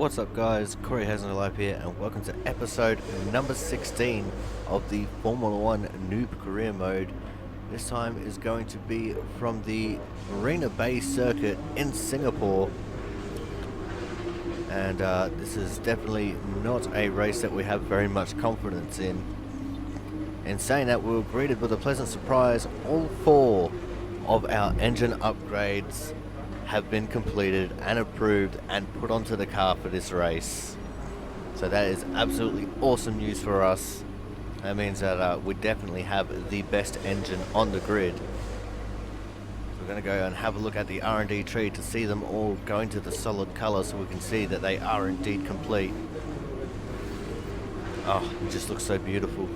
What's up guys, Corey has no life here and welcome to episode number 16 of the Formula 1 Noob Career Mode. This time is going to be from the Marina Bay circuit in Singapore. And this is definitely not a race that we have very much confidence in. In saying that, we were greeted with a pleasant surprise. All 4 of our engine upgrades have been completed and approved and put onto the car for this race. So that is absolutely awesome news for us. That means that we definitely have the best engine on the grid. So we're going to go and have a look at the R&D tree to see them all going to the solid colour so we can see that they are indeed complete. Oh, it just looks so beautiful.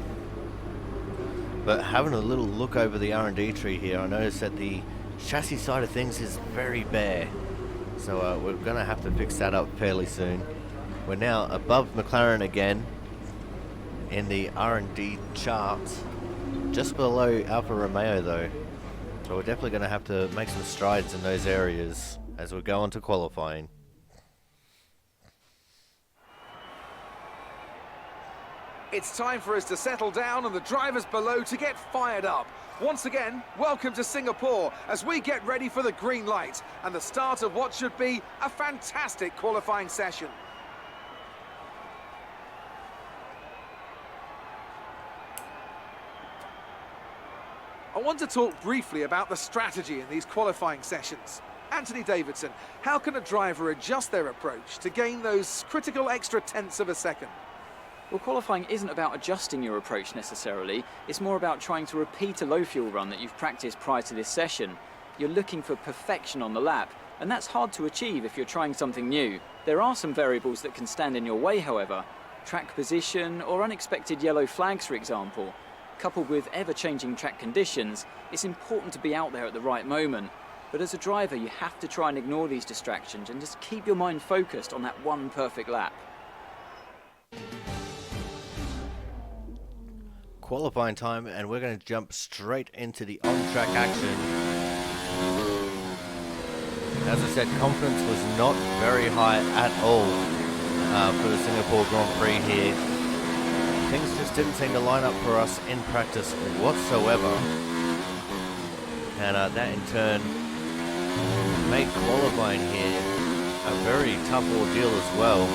But having a little look over the R&D tree here, I noticed that the chassis side of things is very bare, so we're gonna have to fix that up fairly soon. We're now above McLaren again in the R&D charts, just below Alfa Romeo though, so we're definitely gonna have to make some strides in those areas as we go on to qualifying. It's time for us to settle down and the drivers below to get fired up. Once again, welcome to Singapore as we get ready for the green light and the start of what should be a fantastic qualifying session. I want to talk briefly about the strategy in these qualifying sessions. Anthony Davidson, how can a driver adjust their approach to gain those critical extra tenths of a second? Well, qualifying isn't about adjusting your approach necessarily, it's more about trying to repeat a low fuel run that you've practiced prior to this session. You're looking for perfection on the lap, and that's hard to achieve if you're trying something new. There are some variables that can stand in your way, however. Track position or unexpected yellow flags, for example. Coupled with ever-changing track conditions, it's important to be out there at the right moment. But as a driver, you have to try and ignore these distractions and just keep your mind focused on that one perfect lap. Qualifying time, and we're going to jump straight into the on-track action. As I said, confidence was not very high at all for the Singapore Grand Prix here. Things just didn't seem to line up for us in practice whatsoever, and that in turn made qualifying here a very tough ordeal as well.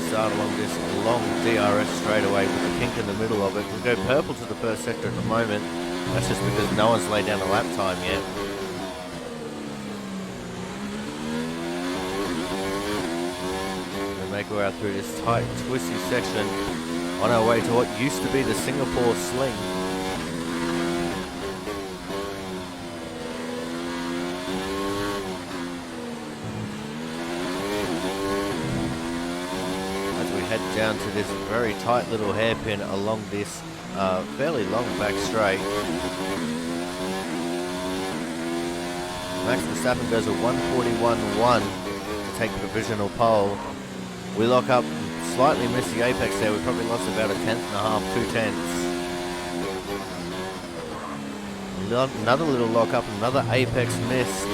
Start along this long DRS straightaway with the pink in the middle of it. We'll go purple to the first sector at the moment. That's just because no one's laid down a lap time yet. We'll make our way through this tight, twisty section on our way to what used to be the Singapore Sling. Head down to this very tight little hairpin along this fairly long back straight. Max Verstappen goes a 141.1 to take provisional pole. We lock up, slightly missed the apex there. We probably lost about a tenth and a half, 2 tenths. Another little lock up, another apex missed.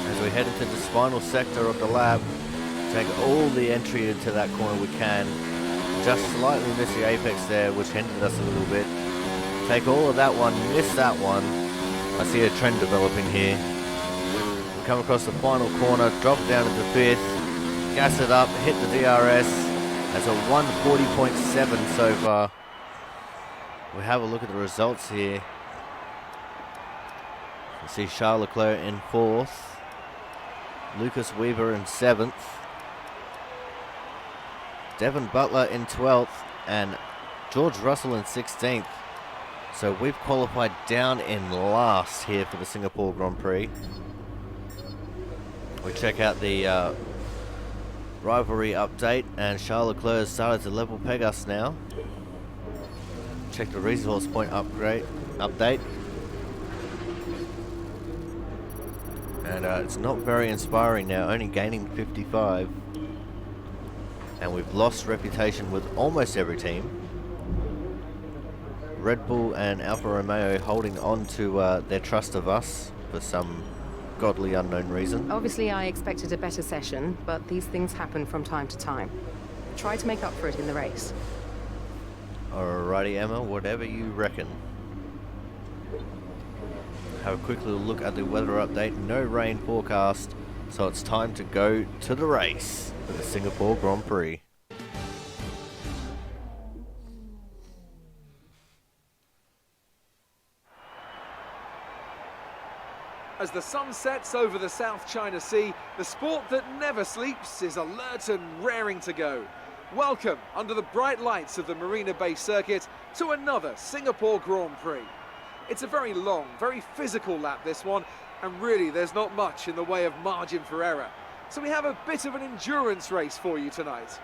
As we head into the final sector of the lap, take all the entry into that corner we can. Just slightly miss the apex there, which hindered us a little bit. Take all of that one, miss that one. I see a trend developing here. We come across the final corner, drop down into 5th, gas it up, hit the DRS. That's a 140.7 so far. We have a look at the results here. You see Charles Leclerc in 4th, Lucas Weaver in 7th, Devin Butler in 12th, and George Russell in 16th. So we've qualified down in last here for the Singapore Grand Prix. We check out the rivalry update, and Charles Leclerc has started to level peg us now. Check the resource point update. And it's not very inspiring now, only gaining 55. And we've lost reputation with almost every team. Red Bull and Alfa Romeo holding on to their trust of us for some godly unknown reason. Obviously, I expected a better session, but these things happen from time to time. Try to make up for it in the race. Alrighty, Emma, whatever you reckon. Have a quick little look at the weather update. No rain forecast, so it's time to go to the race for the Singapore Grand Prix. As the sun sets over the South China Sea, the sport that never sleeps is alert and raring to go. Welcome, under the bright lights of the Marina Bay Circuit, to another Singapore Grand Prix. It's a very long, very physical lap, this one, and really there's not much in the way of margin for error. So we have a bit of an endurance race for you tonight.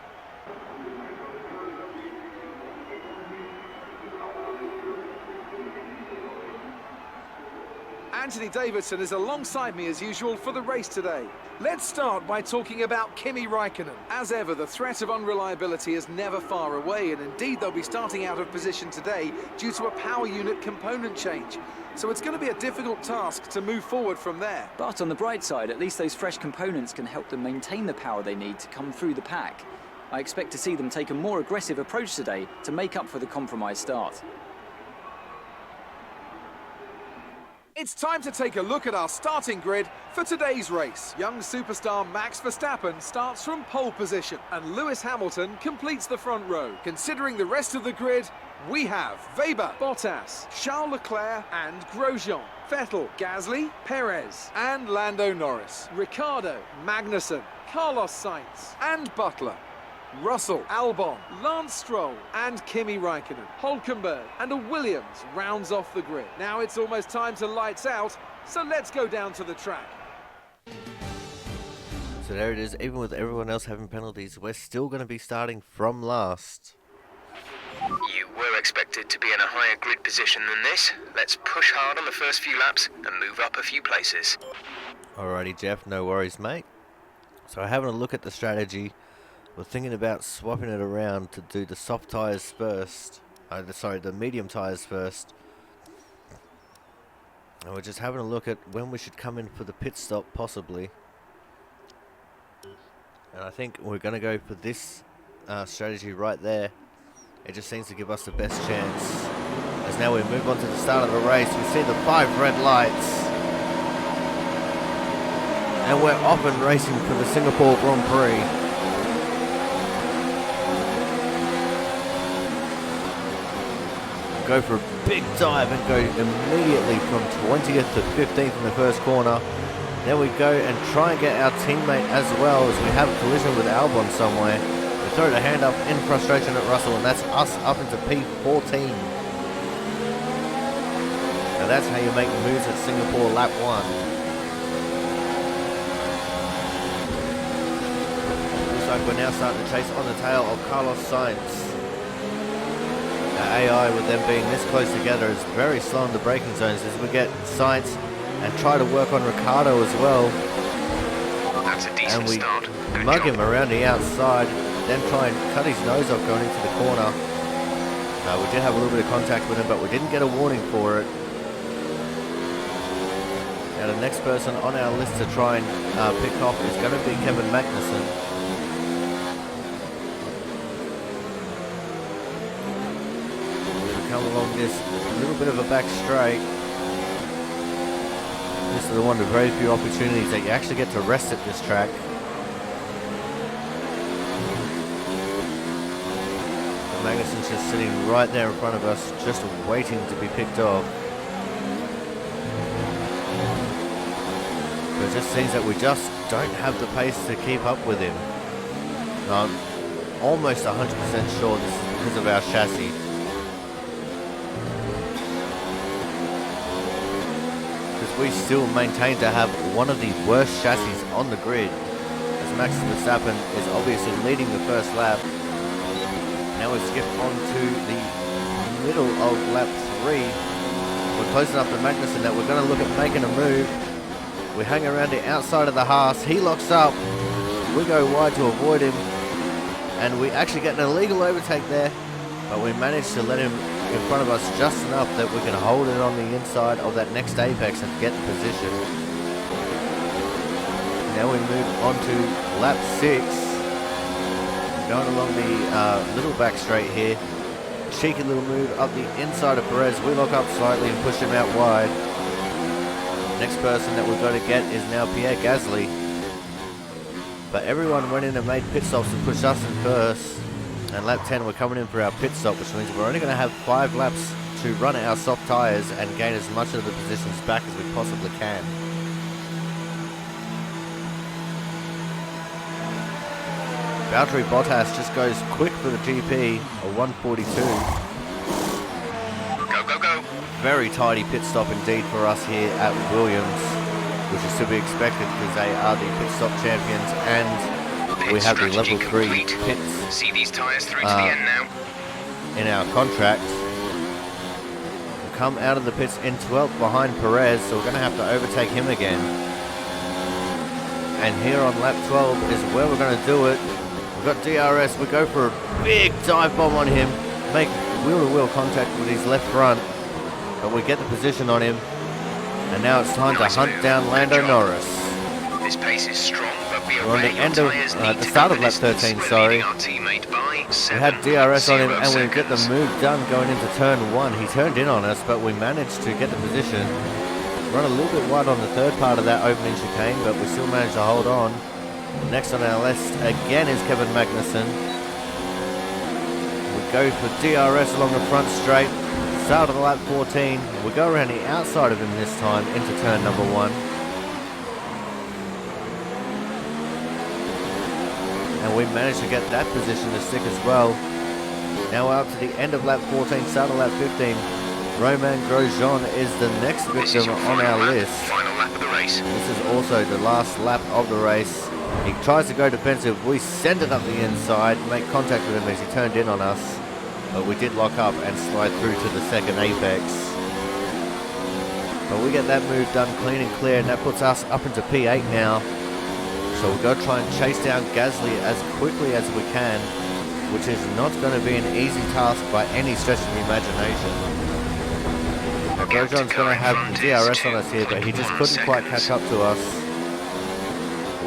Anthony Davidson is alongside me as usual for the race today. Let's start by talking about Kimi Raikkonen. As ever, the threat of unreliability is never far away, and indeed they'll be starting out of position today due to a power unit component change. So it's going to be a difficult task to move forward from there. But on the bright side, at least those fresh components can help them maintain the power they need to come through the pack. I expect to see them take a more aggressive approach today to make up for the compromised start. It's time to take a look at our starting grid for today's race. Young superstar Max Verstappen starts from pole position and Lewis Hamilton completes the front row. Considering the rest of the grid, we have Weber, Bottas, Charles Leclerc and Grosjean, Vettel, Gasly, Perez and Lando Norris, Ricciardo, Magnussen, Carlos Sainz and Butler, Russell, Albon, Lance Stroll and Kimi Raikkonen. Hülkenberg and a Williams rounds off the grid. Now it's almost time to lights out, so let's go down to the track. So there it is, even with everyone else having penalties, we're still going to be starting from last. You were expected to be in a higher grid position than this. Let's push hard on the first few laps and move up a few places. Alrighty, Jeff, no worries, mate. So having a look at the strategy, we're thinking about swapping it around to do the soft tyres first. The medium tyres first. And we're just having a look at when we should come in for the pit stop, possibly. And I think we're going to go for this strategy right there. It just seems to give us the best chance. As now we move on to the start of the race, we see the 5 red lights. And we're off and racing for the Singapore Grand Prix. Go for a big dive and go immediately from 20th to 15th in the first corner. Then we go and try and get our teammate as well, as we have a collision with Albon somewhere. We throw the hand up in frustration at Russell, and that's us up into P14. Now that's how you make moves at Singapore lap 1. Looks like we're now starting to chase on the tail of Carlos Sainz. AI, with them being this close together, is very slow in the braking zones as we get Sainz and try to work on Ricciardo as well. That's a decent and we start. Good mug job. him around the outside, then try and cut his nose off going into the corner. We did have a little bit of contact with him, but we didn't get a warning for it. Now the next person on our list to try and pick off is going to be Kevin Magnussen. Come along this little bit of a back straight. This is one of the very few opportunities that you actually get to rest at this track. And Magnussen's just sitting right there in front of us, just waiting to be picked off. But it just seems that we just don't have the pace to keep up with him. I'm almost 100% sure this is because of our chassis. We still maintain to have one of the worst chassis on the grid, as Max Verstappen is obviously leading the first lap. Now we skip on to the middle of lap 3. We're close enough to Magnussen that we're going to look at making a move. We hang around the outside of the Haas, he locks up, we go wide to avoid him, and we actually get an illegal overtake there. but we managed to let him in front of us just enough that we can hold it on the inside of that next apex and get the position. Now we move on to lap 6, going along the little back straight here. Cheeky little move up the inside of Perez. We lock up slightly and push him out wide. Next person that we've got to get is now Pierre Gasly. But everyone went in and made pit stops and pushed us in first. And lap 10 we're coming in for our pit stop, which means we're only going to have 5 laps to run our soft tyres and gain as much of the positions back as we possibly can. Valtteri Bottas just goes quick for the GP, a 142. Go, go, go. Very tidy pit stop indeed for us here at Williams, which is to be expected because they are the pit stop champions and we have the level 3 pits See these tyres through to the end now. in our contract. We'll come out of the pits in 12th behind Perez, so we're going to have to overtake him again. And here on lap 12 is where we're going to do it. We've got DRS, we go for a big dive bomb on him, make wheel-to-wheel contact with his left front, but we get the position on him, and now it's time to hunt down Lando Norris. This pace is strong, but we are We're on the end of, the start of lap 13, sorry. We had DRS on him and we get the move done going into turn 1. He turned in on us, but we managed to get the position. Run a little bit wide on the third part of that opening chicane, but we still managed to hold on. Next on our list again is Kevin Magnussen. We go for DRS along the front straight. Start of the lap 14. We go around the outside of him this time into turn number 1. And we managed to get that position to stick as well. Now we're up to the end of lap 14, start of lap 15. Romain Grosjean is the next victim on our list. Final lap of the race. This is also the last lap of the race. He tries to go defensive. We send it up the inside, make contact with him as he turned in on us. But we did lock up and slide through to the second apex. But we get that move done clean and clear, and that puts us up into P8 now. So we've got to try and chase down Gasly as quickly as we can, which is not going to be an easy task by any stretch of the imagination. Now Grosjean's going to have the DRS on us here, but he just couldn't quite catch up to us.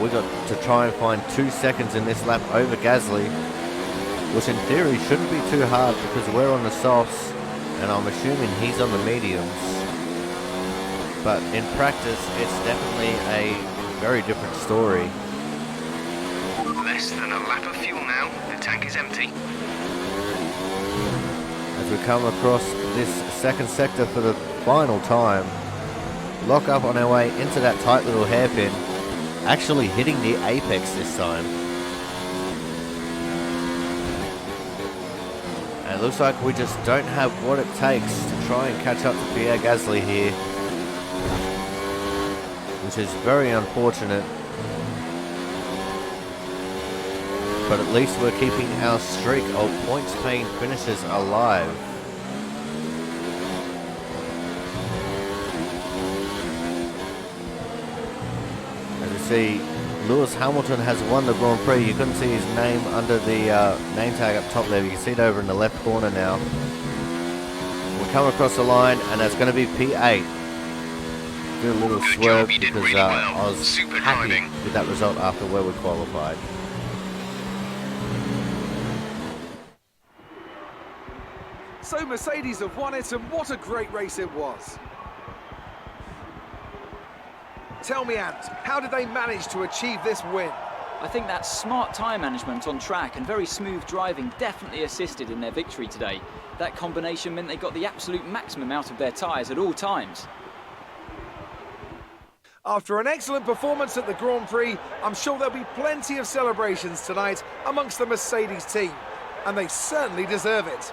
We got to try and find 2 seconds in this lap over Gasly, which in theory shouldn't be too hard because we're on the softs and I'm assuming he's on the mediums. But in practice, it's definitely a very different story. Less than a lap of fuel now. The tank is empty. As we come across this second sector for the final time, lock up on our way into that tight little hairpin, actually hitting the apex this time. And it looks like we just don't have what it takes to try and catch up to Pierre Gasly here, which is very unfortunate. But at least we're keeping our streak of points paying finishes alive. As you see, Lewis Hamilton has won the Grand Prix. You couldn't see his name under the name tag up top there. You can see it over in the left corner now. We come across the line and that's going to be P8. Do a little swerve because really well. I was Super happy driving. with that result after where we qualified. So Mercedes have won it, and what a great race it was. Tell me, Ant, how did they manage to achieve this win? I think that smart tyre management on track and very smooth driving definitely assisted in their victory today. That combination meant they got the absolute maximum out of their tyres at all times. After an excellent performance at the Grand Prix, I'm sure there'll be plenty of celebrations tonight amongst the Mercedes team, and they certainly deserve it.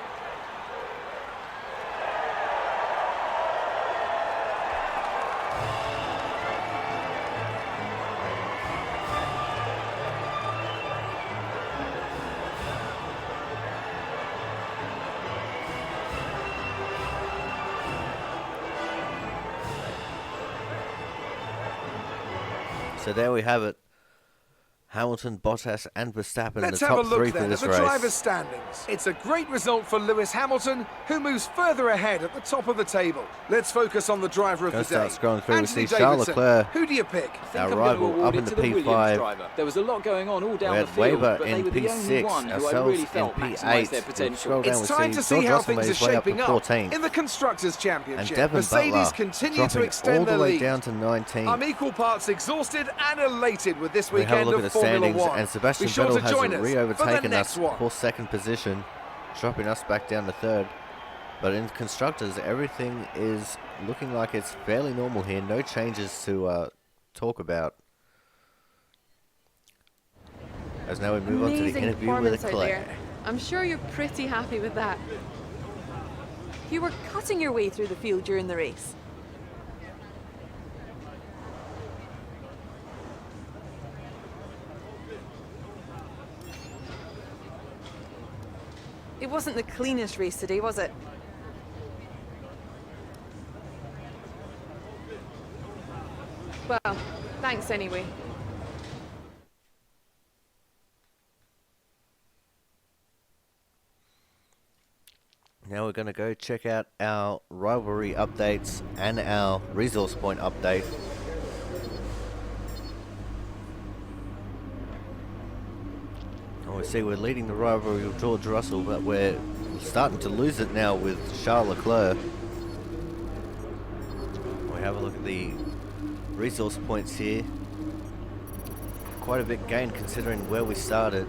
So there we have it. Hamilton, Bottas and Verstappen, Let's the have a top three look for then at this the race. drivers' standings. It's a great result for Lewis Hamilton, who moves further ahead at the top of the table. Let's focus on the driver of Gonna the day. start scrolling through, we Anthony see Charles Davidson. Leclerc, Who do you pick? I think our I'm going to rival, award up it in to the the Williams P5. driver. There was a lot going on all down We the had field, Weber but they in were the only P6, one who I ourselves really felt in maximised their P8. potential. Scroll down, It's we time see to see George how Russell things made are his way up to shaping up 14th. in the Constructors' And Championship. Devon Mercedes Butler continue dropping to extend all the their way lead. down to 19th. I'm equal parts exhausted and elated with this We have a weekend look at of the Formula standings, One. and Sebastian Be sure Vettel to has join us for the re-overtaken next us one. for second position, dropping us back down to third. But in Constructors, everything is looking like it's fairly normal here. No changes to talk about. As now we move on to the Amazing interview with performance out Claire. there. I'm sure you're pretty happy with that. You were cutting your way through the field during the race. It wasn't the cleanest race today, was it? Well, thanks anyway. Now we're going to go check out our rivalry updates and our resource point update. And we see we're leading the rivalry with George Russell, but we're starting to lose it now with Charles Leclerc. We have a look at the resource points here. Quite a big gain considering where we started.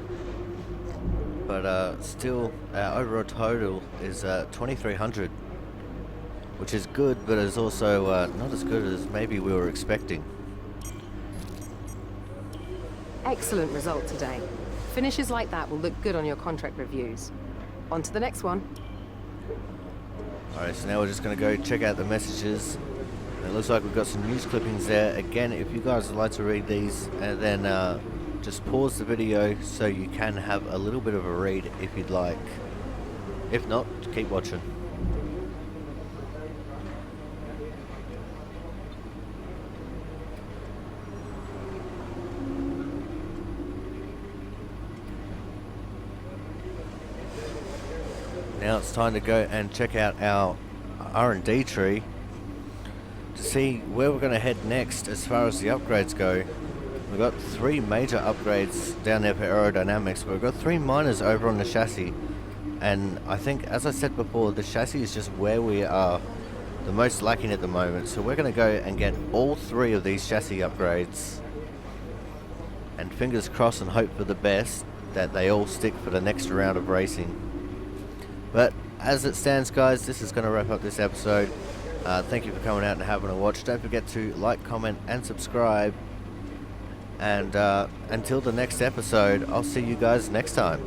But still, our overall total is 2,300, which is good, but is also not as good as maybe we were expecting. Excellent result today. Finishes like that will look good on your contract reviews. On to the next one. Alright, so now we're just going to go check out the messages. It looks like we've got some news clippings there. Again, if you guys would like to read these, and then just pause the video so you can have a little bit of a read if you'd like. If not, keep watching. Now it's time to go and check out our R&D tree to see where we're going to head next as far as the upgrades go. We've got 3 major upgrades down there for aerodynamics, but we've got 3 minors over on the chassis. And I think, as I said before, the chassis is just where we are the most lacking at the moment. So we're going to go and get all 3 of these chassis upgrades. And fingers crossed and hope for the best that they all stick for the next round of racing. But as it stands, guys, this is going to wrap up this episode. Thank you for coming out and having a watch. Don't forget to like, comment and subscribe. And until the next episode, I'll see you guys next time.